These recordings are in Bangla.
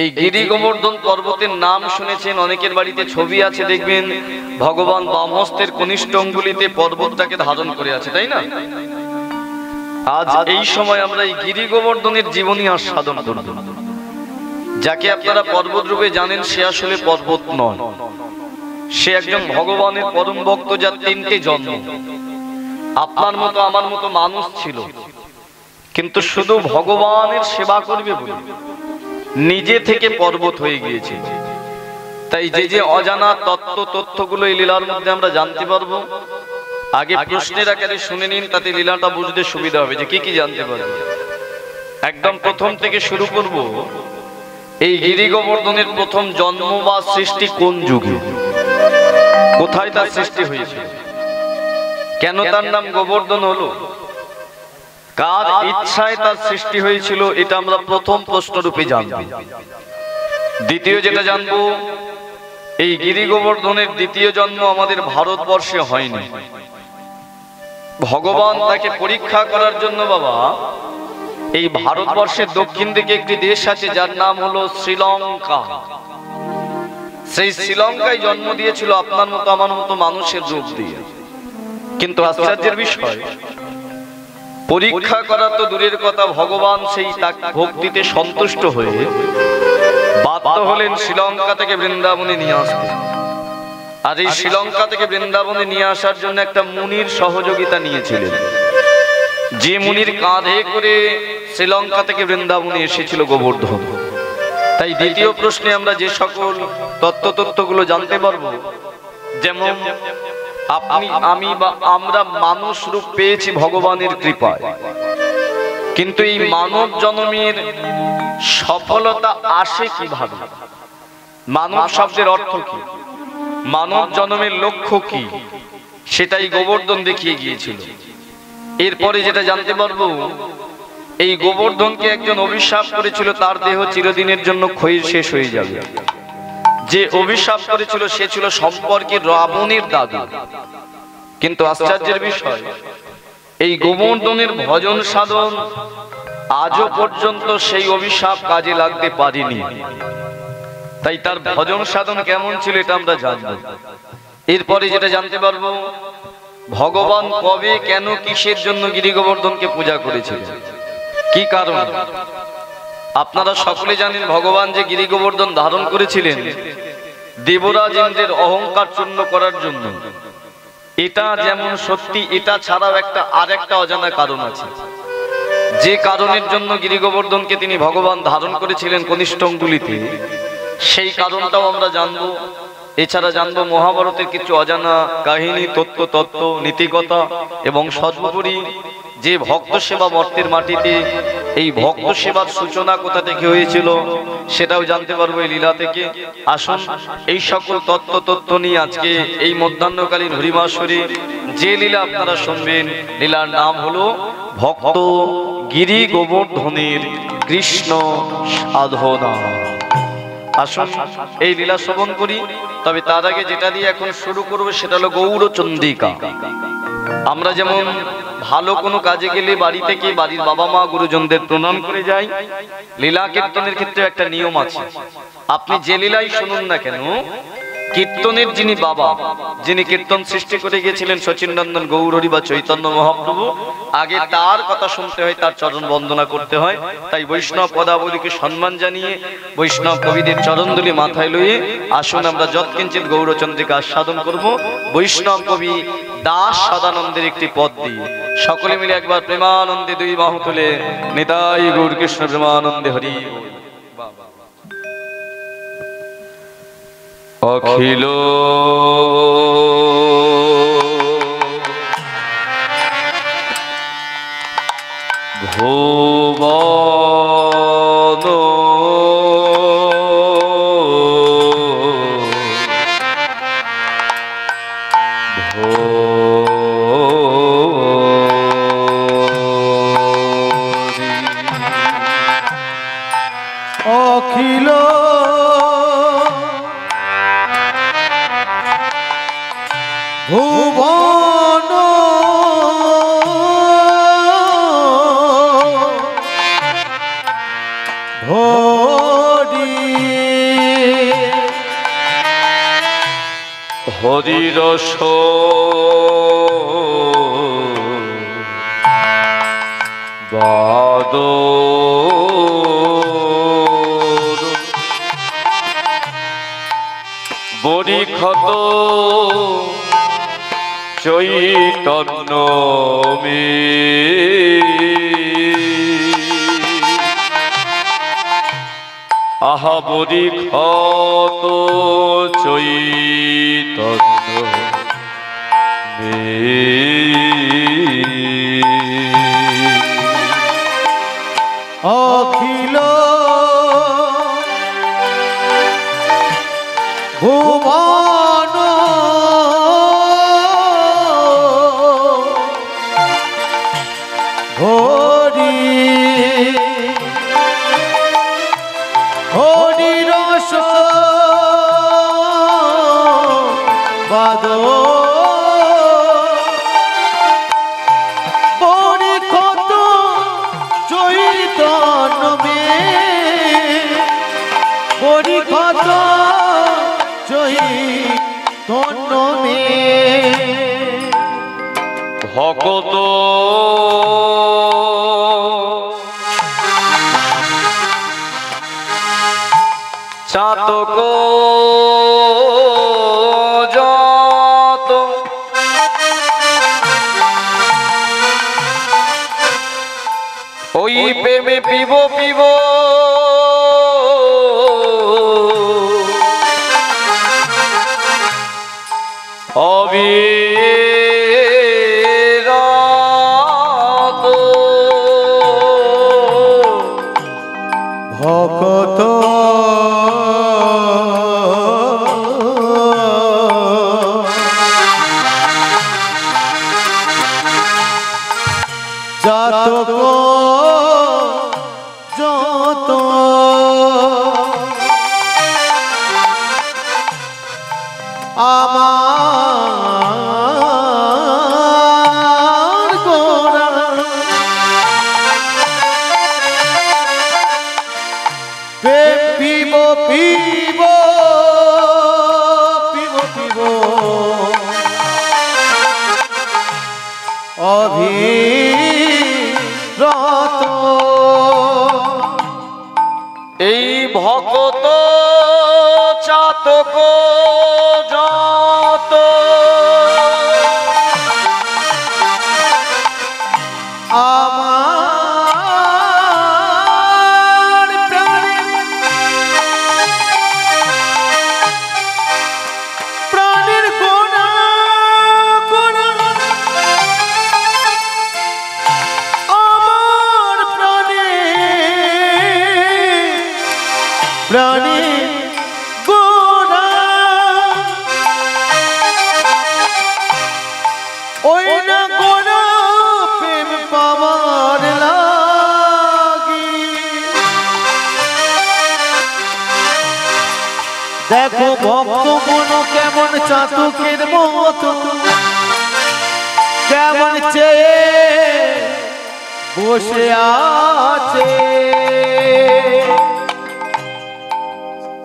এই গিরি গোবর্ধন পর্বতের নাম শুনেছেন, অনেকের বাড়িতে ছবি আছে, দেখবেন ভগবান বামহস্তের কনিষ্ঠ অঙ্গুলিতে পর্বতটাকে ধারণ করে আছে, তাই না? আজ এই সময় আমরা এই গিরি গোবর্ধনের জীবনী আস্বাদন করব। যাকে আপনারা পর্বত রূপে জানেন, সে আসলে পর্বত নয়, সে একজন ভগবানের পরম ভক্ত, যার তিনটে জন্ম। আপনার মতো আমার মতো মানুষ ছিল, কিন্তু শুধু ভগবানের সেবা করবে বলে নিজে থেকে পর্বত হয়ে গিয়েছে। তাই যে যে অজানা তথ্যগুলো এই লীলার মধ্যে আমরা জানতে পারবো, আগে প্রশ্নের আকারে শুনে নিন, তাতে লীলাটা বুঝতে সুবিধা হবে যে কি কি জানতে পারবো। একদম প্রথম থেকে শুরু করব। এই গিরি গোবর্ধনের প্রথম জন্ম বা সৃষ্টি কোন যুগে, কোথায় তার সৃষ্টি হয়েছে, কেন তার নাম গোবর্ধন হলো, কার ইচ্ছায় তার সৃষ্টি হয়েছিল, এটা আমরা প্রথম প্রশ্ন রূপে জানব। দ্বিতীয় যেটা জানবো, এই গিরি গোবর্ধনের দ্বিতীয় জন্ম আমাদের ভারতবর্ষে হয়নি। ভগবান তাকে পরীক্ষা করার জন্য বাবা এই ভারতবর্ষের দক্ষিণ দিকে একটি দেশ আছে, যার নাম হলো শ্রীলঙ্কা। সেই শ্রীলঙ্কায় জন্ম দিয়েছিল আপনার মতো আমার মতো মানুষের রূপ দিয়ে। কিন্তু আশ্চর্যের বিষয়, পরীক্ষা করা তো দূরের কথা, ভগবান সেই ভক্তিতে সন্তুষ্ট হয়ে বাধ্য হলেন শ্রীলঙ্কা থেকে বৃন্দাবনে নিয়ে আসতে। আর এই শ্রীলঙ্কা থেকে বৃন্দাবনে নিয়ে আসার জন্য একটা মুনির সহযোগিতা নিয়েছিলেন, যে মুনির কাঁধে করে শ্রীলঙ্কা থেকে বৃন্দাবনে এসেছিল গোবর্ধন। তাই দ্বিতীয় প্রশ্নে আমরা যে সকল তথ্যগুলো জানতে পারবো, যেমন আপনি আমি বা আমরা মানুষ রূপ পেয়েছি ভগবানের কৃপায়, কিন্তু এই মানব জন্মের সফলতা আসে কিভাবে, মানব শব্দের অর্থ কি, মানব জন্মের লক্ষ্য কি, সেটাই গোবর্ধন দেখিয়ে গিয়েছিল। এরপরে যেটা জানতে পারবো, এই গোবর্ধনকে একজন অভিশাপ করেছিল, তার দেহ চিরদিনের জন্য ক্ষয় শেষ হয়ে যাবে। যে অভিশাপ করেছিল সে ছিল সম্পর্কের রাবণের দাদু। কিন্তু আশ্চর্যের বিষয়, এই গোবর্ধনের ভজন সাধন আজও পর্যন্ত সেই অভিশাপ কাজে লাগতে পারেনি। তাই তার ভজন সাধন কেমন ছিল এটা আমরা জানবো। এরপরে যেটা জানতে পারবো, ভগবান কবে, কেন, কিসের জন্য গিরি গোবর্ধনকে পূজা করেছিলেন, কি কারণ। আপনারা সকলে জানেন, ভগবান যে গিরি গোবর্ধন ধারণ করেছিলেন দেবরাজ ইন্দ্রের অহংকার চূর্ণ করার জন্য। এটা যেমন সত্যি, এটা ছাড়াও আরেকটা অজানা কারণ আছে। যে কারণের জন্য গিরি গোবর্ধনকে তিনি ভগবান ধারণ করেছিলেন কনিষ্ঠ অঙ্গুলিতে, সেই কারণটাও আমরা জানবো। এছাড়া জানবো মহাভারতের কিছু অজানা কাহিনী, তত্ত্ব, নীতিকথা, এবং সর্বোপরি যে ভক্ত সেবা মর্তের মাটিতে, এই ভক্ত সেবার সূচনা কোথা থেকে হয়েছিল সেটাও জানতে পারবো এই লীলা থেকে। আসুন এই সকল তত্ত্ব নিয়ে আজকে এই মধ্যাহ্নকালীন হরিমাসরে যে লীলা আপনারা শুনবেন, লীলার নাম হলো ভক্ত গিরি গোবর্ধনের কৃষ্ণ সাধনা। আসুন এই লীলা শ্রবণ করি। তবে তার আগে যেটা দিয়ে এখন শুরু করবো সেটা হলো গৌরচন্দ্রিকা। আমরা যেমন ভালো কোনো কাজে গেলে বাড়ি থেকে বাড়ির বাবা মা গুরুজনদের প্রণাম করে যাই, লীলা কীর্তনের ক্ষেত্রে একটা নিয়ম আছে। আপনি যে লীলাই শুনুন না কেন, কীর্তনের যিনি বাবা, যিনি কীর্তন সৃষ্টি করে গিয়েছিলেন সচিননন্দন গৌরহরি বা চৈতন্য মহাপ্রভু, আগে তার কথা শুনতে হয়, তার চরণ বন্দনা করতে হয়। তাই বৈষ্ণব পদাবলীকে সম্মান জানিয়ে বৈষ্ণব কবিদের চরণধুলি মাথায় লইয়ে আসুন আমরা যৎকিঞ্চিৎ গৌরচন্দ্রিকা আস্বাদন করব, বৈষ্ণব কবি দাস সদানন্দের একটি পদ দিয়ে। সকলে মিলে একবার প্রেমানন্দে দুই বাহু তুলে নিতাই গৌর কৃষ্ণ প্রেমানন্দে হরি। অখিল ভুবন অখিল ভুবন ভরি হরি রস বাদ বড়ি ক্ষত চৈতন্য মে আহা বড়ি ক্ষত চৈতন্য মে অখিল ভুবন হরি হরি রস বাদ বড়ি ক্ষত চৈতন্য মে বড়ি ক্ষত চৈতন্য মে ভকত চাতক যত ওই প্রেমে পিব পিব অবিরত ভকত চাতক যত আমার গোরা পিব পিব পিব পিব অভিরত এই ভকত চাতক যত আমার প্রাণের গোনা গোনা আমার প্রাণে গোনা ওই না গোনা প্রেম পাওয়ার লাগি দেখো ভক্ত মন কেমন চাতকের মতো কেমন চেয়ে বসে আছে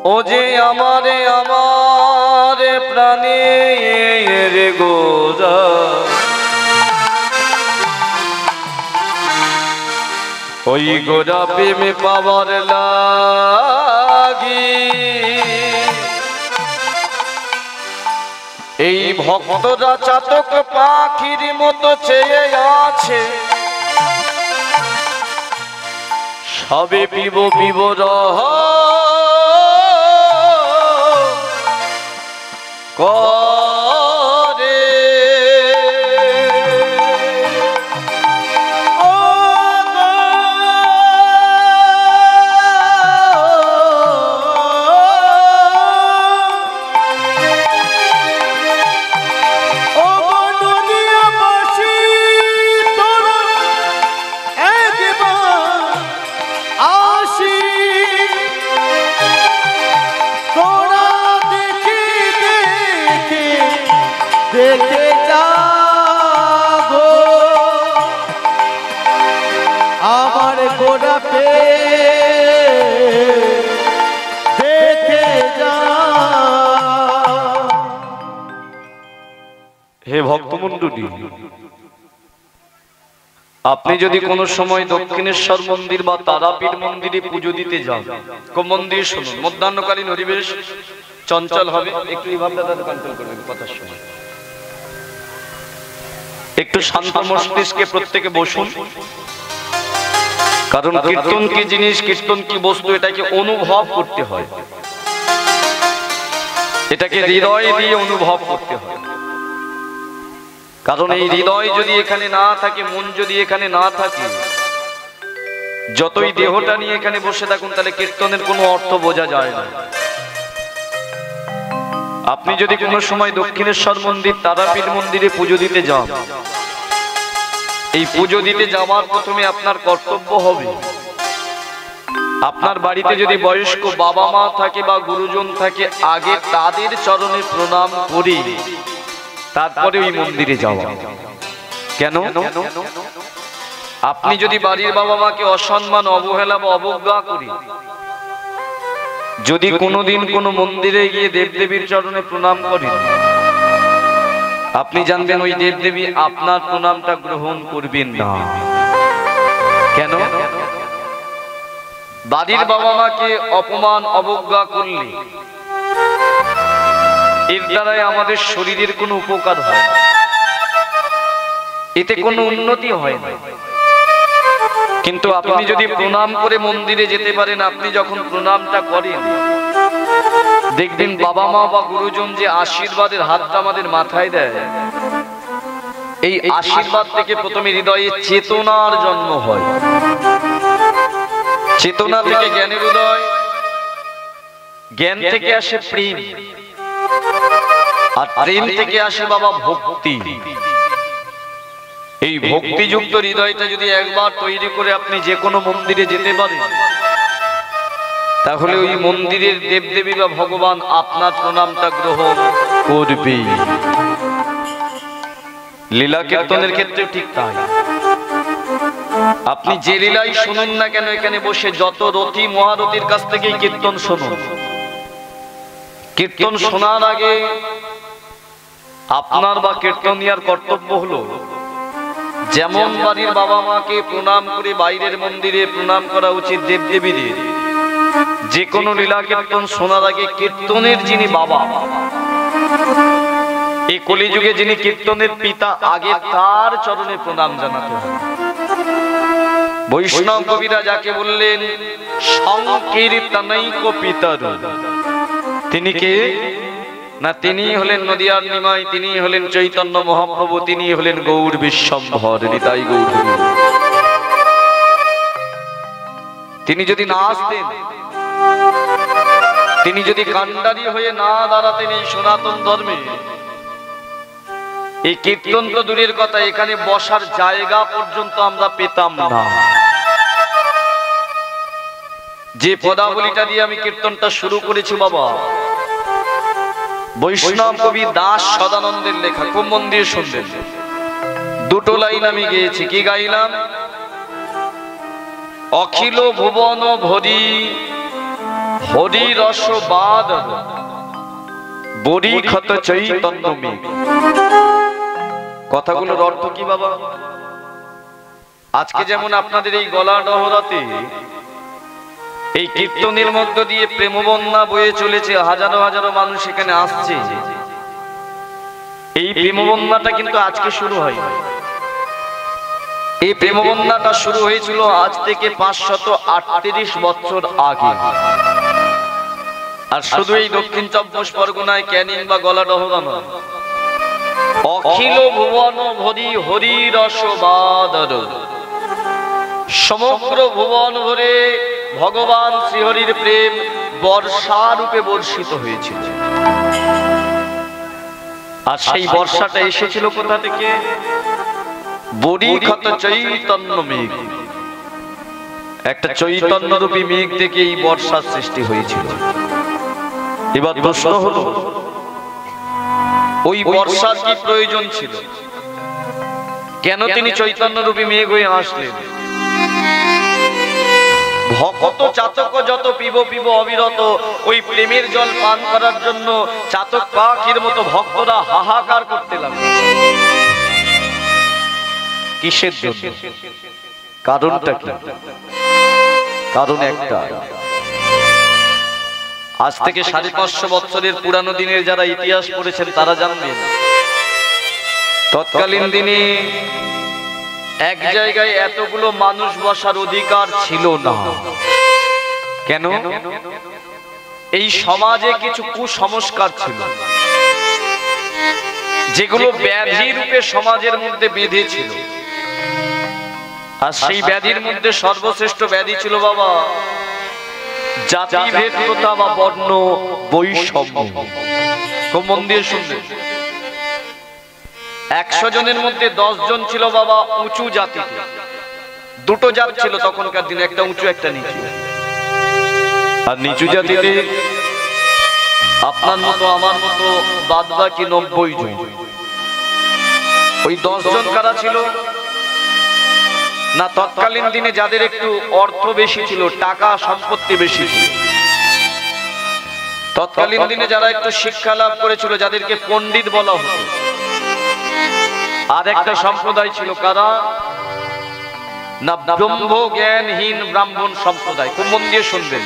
ও যে আমারে আমারে প্রাণের গোরা ওই গোরা প্রেমে পাবার লাগি এই ভক্তরা চাতক পাখির মতো চেয়ে আছে সবে পিব পিব রহ করে দেখি ভক্তমণ্ডলী, আপনি যদি কোনো সময় দক্ষিণেশ্বর মন্দির বা তারাপীঠ মন্দিরে পুজো দিতে যান, কোন মন্দির শুনুন, মধ্যাহ্নকালীন পরিবেশ চঞ্চল হবে, একটু এই ভাবটা কন্ট্রোল করবেন কথার সময়, একটু শান্ত মস্তিষ্কে প্রত্যেকে বসুন। কারণ কীর্তন কি জিনিস, কীর্তন কি বস্তু, এটাকে অনুভব করতে হয়, এটাকে হৃদয় দিয়ে অনুভব করতে হয়। কারণ এই হৃদয় যদি এখানে না থাকে, মন যদি এখানে না থাকে, যতই দেহটা নিয়ে এখানে বসে থাকুন, তাহলে কীর্তনের কোনো অর্থ বোঝা যায় না। আপনি যদি কোনো সময় দক্ষিণেশ্বর মন্দির, তারাপীঠ মন্দিরে পুজো দিতে যান, এই পুজো দিতে যাওয়ার প্রথমে আপনার কর্তব্য হবে, আপনার বাড়িতে যদি বয়স্ক বাবা মা থাকে বা গুরুজন থাকে, আগে তাদের চরণে প্রণাম করি তারপরে ওই মন্দিরে যাওয়া। কেন? আপনি যদি বাড়ির বাবা মাকে অসম্মান, অবহেলা বা অবজ্ঞা করি, যদি কোনোদিন কোনো মন্দিরে গিয়ে দেবদেবীর চরণে প্রণাম করেন, আপনি জানবেন ওই দেবদেবী আপনার প্রণামটা গ্রহণ করবেন না। কেন? বাড়ির বাবা মাকে অপমান অবজ্ঞা করলে এর দ্বারাই আমাদের শরীরের কোনো উপকার হয় না, এতে কোনো উন্নতি হয় না। কিন্তু আপনি যদি প্রণাম করে মন্দিরে যেতে পারেন, আপনি যখন প্রণামটা করেন, দেখবেন বাবা মা বা গুরুজন যে আশীর্বাদের হাতটা আমাদের মাথায় দেয়, এই আশীর্বাদ থেকে প্রথমে হৃদয়ে চেতনার জন্ম হয়, চেতনা থেকে জ্ঞানের উদয়, জ্ঞান থেকে আসে প্রেম, আর প্রেম থেকে আসে বাবা ভক্তি। এই ভক্তিযুক্ত হৃদয়টা যদি একবার তৈরি করে আপনি যে কোনো মন্দিরে যেতে পারেন, তাহলে ওই মন্দিরের দেবদেবী বা ভগবান আপনার প্রণামটা গ্রহণ করবে। লীলা কীর্তনের ক্ষেত্রে ঠিক তাই। আপনি যে লীলাই শুনুন না কেন, এখানে বসে যত রথী মহারথীর কাছ থেকেই কীর্তন শুনুন, কীর্তন শোনার আগে আপনার বা কীর্তনিয়ার কর্তব্য হলো, যেমন বাড়ির বাবা মাকে প্রণাম করে বাইরের মন্দিরে প্রণাম করা উচিত দেবদেবীদের, যে কোনো লীলা কীর্তন শোনার আগে কীর্তনের যিনি বাবা, এই কলিযুগে যিনি কীর্তনের পিতা, আগে তার চরণে প্রণাম জানাতে হবে। বৈষ্ণব কবিরা যাকে বললেন সংকীর্তনৈক পিতরু, তিনি কে না? তিনি হলেন নদিয়ার নিমাই, তিনি হলেন চৈতন্য মহাপ্রভু, তিনি হলেন গৌর বিশ্বম্ভর, নিতাই গৌর। তিনি যদি না আসতেন, তিনি যদি কান্ডারি হয়ে না দাঁড়াতেন এই সনাতন ধর্মে, এই কীর্তন তো দূরের কথা, এখানে বসার জায়গা পর্যন্ত আমরা পেতাম না। যে পদাবলীটা দিয়ে আমি কীর্তনটা শুরু করেছি বাবা, বৈষ্ণব কবি দাস সদানন্দের লেখা, খুব মন দিয়ে শুনবেন। দুটো লাইন আমি গেয়েছি, কি গাইলাম? অখিল ভুবন ভরি হরি রস বাদ বড়ি ক্ষত চৈতন্য মেঘ। কথাগুলোর অর্থ কি বাবা? আজকে যেমন আপনাদের এই গলা ডহরাতে এই কীর্তনের মধ্য দিয়ে প্রেমবন্যা বয়ে চলেছে, হাজারো হাজারো মানুষ এখানে আসছে, এই প্রেমবন্যাটা কিন্তু আজকে শুরু হয়। এই প্রেমবন্যাটা শুরু হয়েছিল আজ থেকে 538 বছর আগে। আর শুধু এই দক্ষিণ চব্বিশ পরগনায় ক্যানিং বা গলাডহরা নয়, অখিল ভুবন ভরি হরি রসবাদর, সমগ্র ভুবন ভরে ভগবান শ্রীহরির প্রেম বর্ষা রূপে বর্ষিত হয়েছিল। আর সেই বর্ষাটা এসেছিল কোথা থেকে? বড়ি ক্ষত চৈতন্য মেঘ, একটা চৈতন্য রূপী মেঘ থেকে এই বর্ষার সৃষ্টি হয়েছিল। এবার প্রশ্ন হলো, ওই বর্ষার কি প্রয়োজন ছিল? কেন তিনি চৈতন্য রূপী মেঘ হয়ে আসলেন? ভক্ত চাতক যত পিব পিব অবিরত, ওই প্রেমের জল পান করার জন্য চাতক পাখির মতো ভক্তরা হাহাকার করতে লাগলো। কিসের জন্য? কারণটা কি? কারণ একটা, আজ থেকে 550 বছরের পুরানো দিনের যারা ইতিহাস পড়েছেন তারা জানবেন, তৎকালীন দিনে এক জায়গায় এতগুলো মানুষ বসার অধিকার ছিল না। কেন? এই সমাজে কিছু কুসংস্কার ছিল, যেগুলো ব্যাধি রূপে সমাজের মধ্যে বেঁধেছিল। আর সেই ব্যাধির মধ্যে সর্বশ্রেষ্ঠ ব্যাধি ছিল বাবা জাতিভেদ প্রথা বা বর্ণ বৈষম্য। খুব মন দিয়ে শুনবে, 100 জনের মধ্যে 10 জন ছিল বাবা উঁচু জাতিতে। দুটো জাত ছিল তখনকার দিনে, একটা উঁচু একটা নিচু। আর নিচু জাতিতে আপনার মতো আমার মতো বাদ বাকি 90 জন। ওই 10 জন কারা ছিল না, তৎকালীন দিনে যাদের একটু অর্থ বেশি ছিল, টাকা সম্পত্তি বেশি ছিল, তৎকালীন দিনে যারা একটু শিক্ষা লাভ করেছিল, যাদেরকে পণ্ডিত বলা হতো। আর একটা সম্প্রদায় ছিল কারা না, ব্রহ্ম জ্ঞানহীন ব্রাহ্মণ সম্প্রদায়। খুব মন দিয়ে শুনবেন,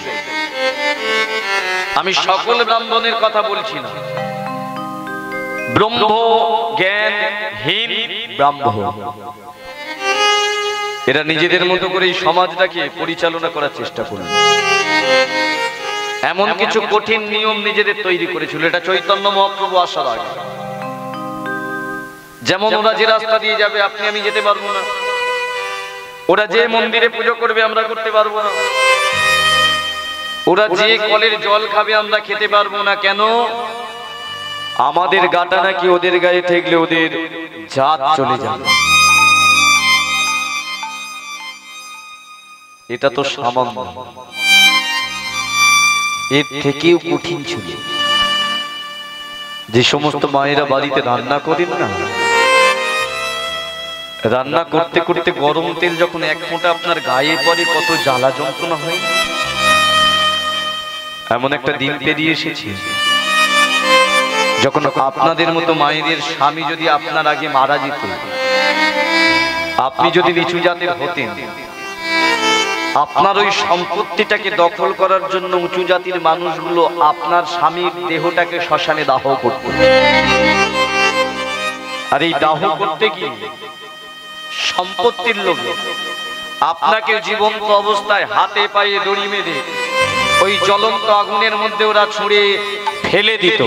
আমি সকল ব্রাহ্মণের কথা বলছি না, ব্রহ্ম জ্ঞানহীন ব্রাহ্মণ। এরা নিজেদের মতো করে এই সমাজটাকে পরিচালনা করার চেষ্টা করল। এমন কিছু কঠিন নিয়ম নিজেদের তৈরি করেছিল, এটা চৈতন্য মহাপ্রভু আসার আগে। যেমন ওরা যে রাস্তা দিয়ে যাবে আপনি আমি যেতে পারবো না, ওরা যে মন্দিরে পুজো করবে আমরা করতে পারবো না, ওরা যে কলের জল খাবে আমরা খেতে পারবো না। কেন? আমাদের গাটা নাকি ওদের গায়ে ঠেকলে ওদের জাত চলে যাবে। এটা তো সামান্য, এর থেকেও কঠিন ছিল যে সমস্ত মায়েরা বাড়িতে রান্না করেন না, রান্না করতে করতে গরম তেল যখন এক ফোঁটা আপনার গায়ে পড়ে কত জ্বালা যন্ত্রণা হয়। এমন একটা দিন পেরিয়ে এসেছে যখন আপনাদের মতো মায়েদের স্বামী যদি আপনার আগে মারা যেত, আপনি যদি নিচু জাতের হতেন, আপনার ওই সম্পত্তিটাকে দখল করার জন্য উঁচু জাতির মানুষগুলো আপনার স্বামীর দেহটাকে শ্মশানে দাহ করত। আর এই দাহ করতে গিয়ে সম্পত্তির লোভে আপনাকে জীবন্ত অবস্থায় হাতে পায়ে দড়ি বেঁধে ওই জ্বলন্ত আগুনের মধ্যে ওরা ছুঁড়ে ফেলে দিত।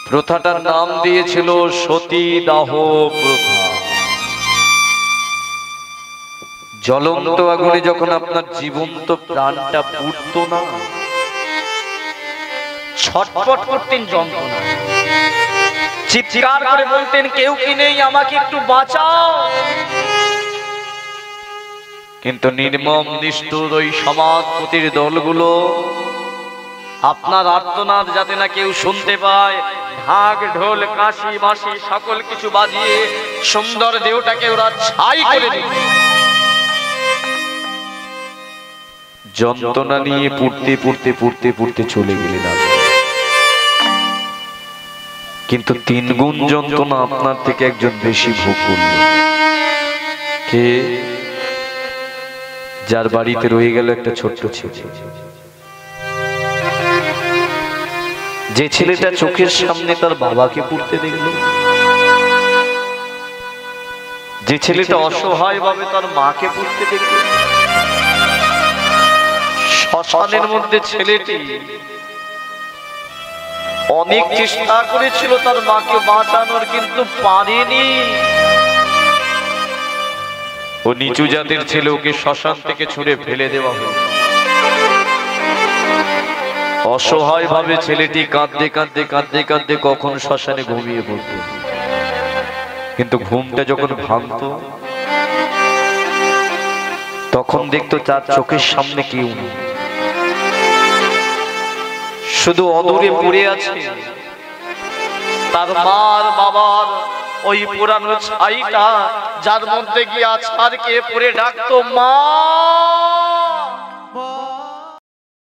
প্রথাটার নাম দিয়েছিল সতী দাহ প্রথা। জ্বলন্ত আগুনে যখন আপনার জীবন্ত প্রাণটা পুড়তো না, ছটফট করতেন যন্ত্রণা, চিৎকার করে বলতেন কেউ কি নেই, আমাকে একটু বাঁচাও। কিন্তু নির্মম নিষ্ঠুর ওই সমাজপতির দলগুলো আপনার আর্তনাদ যাতে না কেউ শুনতে পায়, ঢাক ঢোল কাশি বাঁশি সকল কিছু বাজিয়ে সুন্দর দেহটাকে ওরা ছাই করে দিত। যন্ত্রণা নিয়ে পুড়তে পুড়তে পুড়তে পুড়তে চলে গেলেন। কিন্তু 3 গুণ যন্ত্রণা আপনার থেকে একজন বেশি ভোগ করল। কে? যার বাড়িতে রয়ে গেল একটা ছোট্ট ছেলে, যে ছেলেটা চোখের সামনে তার বাবাকে পুড়তে দেখল, যে ছেলেটা অসহায় ভাবে তার মাকে পুড়তে দেখল। শ্মশানের মধ্যে ছেলেটি অনেক চেষ্টা করেছিল তার মাকে বাঁচানোর, কিন্তু পারেনি। ও নিচু জাতের ছেলে, ওকে শ্মশান থেকে ছুঁড়ে ফেলে দেওয়া হলো। অসহায় ভাবে ছেলেটি কাঁদতে কাঁদতে কাঁদতে কাঁদতে কখন শ্মশানে ঘুমিয়ে পড়ত। কিন্তু ঘুমটা যখন ভাঙতো তখন দেখতো তার চোখের সামনে কেউ নেই, শুধু অদূরে পড়ে আছে তার মার বাবার ওই পুরানো ছাইটা, যার মধ্যে গিয়ে আছাড়কে পড়ে ডাকতো মা।